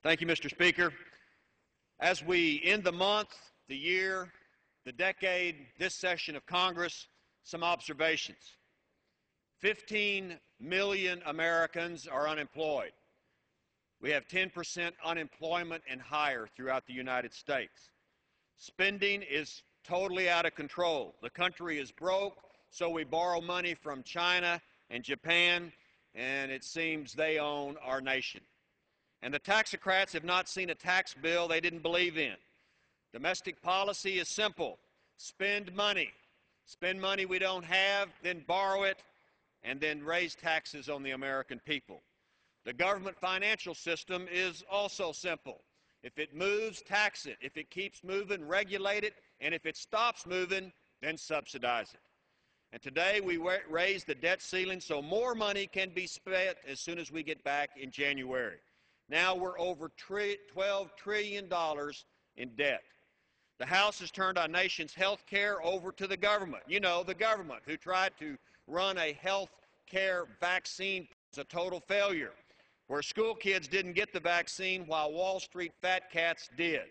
Thank you, Mr. Speaker. As we end the month, the year, the decade, this session of Congress, some observations. 15 million Americans are unemployed. We have 10% unemployment and higher throughout the United States. Spending is totally out of control. The country is broke, so we borrow money from China and Japan, and it seems they own our nation. And the taxocrats have not seen a tax bill they didn't believe in. Domestic policy is simple. Spend money. Spend money we don't have, then borrow it, and then raise taxes on the American people. The government financial system is also simple. If it moves, tax it. If it keeps moving, regulate it. And if it stops moving, then subsidize it. And today we raise the debt ceiling so more money can be spent as soon as we get back in January. Now we're over $12 trillion in debt. The House has turned our nation's health care over to the government. You know, the government who tried to run a health care vaccine was a total failure, where school kids didn't get the vaccine while Wall Street fat cats did.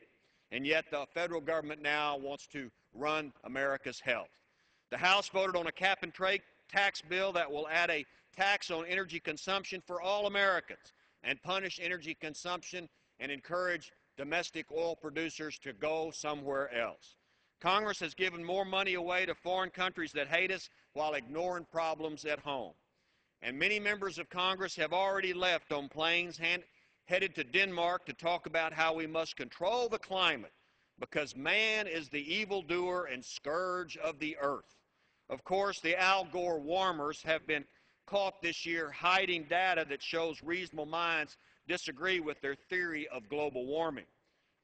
And yet the federal government now wants to run America's health. The House voted on a cap-and-trade tax bill that will add a tax on energy consumption for all Americans and punish energy consumption and encourage domestic oil producers to go somewhere else. Congress has given more money away to foreign countries that hate us while ignoring problems at home. And many members of Congress have already left on planes headed to Denmark to talk about how we must control the climate because man is the evildoer and scourge of the earth. Of course, the Al Gore warmers have been caught this year hiding data that shows reasonable minds disagree with their theory of global warming.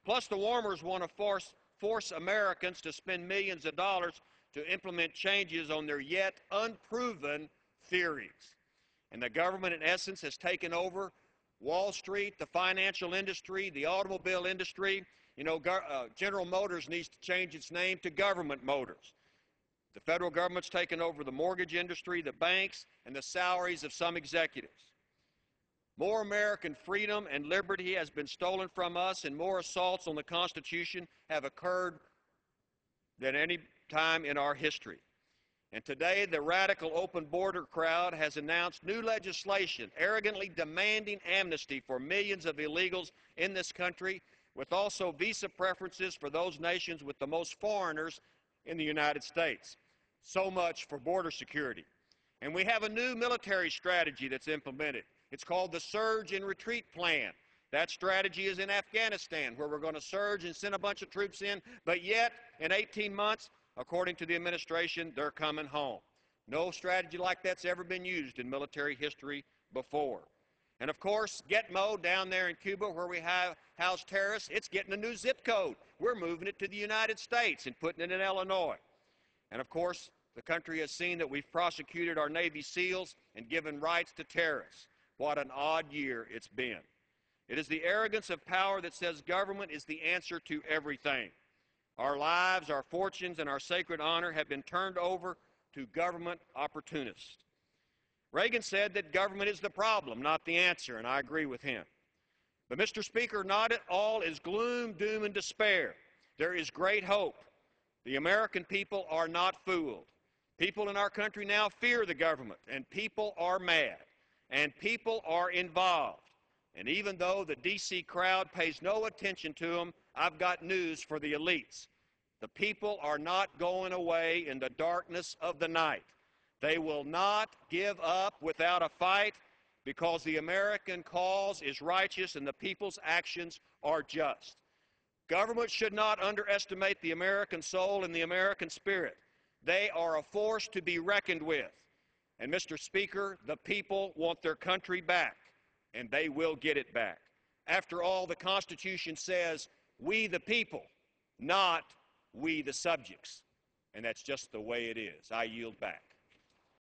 Plus, the warmers want to force Americans to spend millions of dollars to implement changes on their yet unproven theories. And the government, in essence, has taken over Wall Street, the financial industry, the automobile industry. You know, General Motors needs to change its name to Government Motors. The federal government's taken over the mortgage industry, the banks, and the salaries of some executives. More American freedom and liberty has been stolen from us, and more assaults on the Constitution have occurred than any time in our history. And today, the radical open border crowd has announced new legislation arrogantly demanding amnesty for millions of illegals in this country, with also visa preferences for those nations with the most foreigners in the United States. So much for border security. And we have a new military strategy that's implemented. It's called the Surge and Retreat Plan. That strategy is in Afghanistan, where we're going to surge and send a bunch of troops in, but yet, in 18 months, according to the administration, they're coming home. No strategy like that's ever been used in military history before. And of course, Gitmo down there in Cuba, where we have house terrorists, it's getting a new zip code. We're moving it to the United States and putting it in Illinois. And of course, the country has seen that we've prosecuted our Navy SEALs and given rights to terrorists. What an odd year it's been. It is the arrogance of power that says government is the answer to everything. Our lives, our fortunes, and our sacred honor have been turned over to government opportunists. Reagan said that government is the problem, not the answer, and I agree with him. But, Mr. Speaker, not at all is gloom, doom, and despair. There is great hope. The American people are not fooled. People in our country now fear the government, and people are mad, and people are involved. And even though the D.C. crowd pays no attention to them, I've got news for the elites. The people are not going away in the darkness of the night. They will not give up without a fight because the American cause is righteous and the people's actions are just. Government should not underestimate the American soul and the American spirit. They are a force to be reckoned with. And, Mr. Speaker, the people want their country back, and they will get it back. After all, the Constitution says, we the people, not we the subjects. And that's just the way it is. I yield back.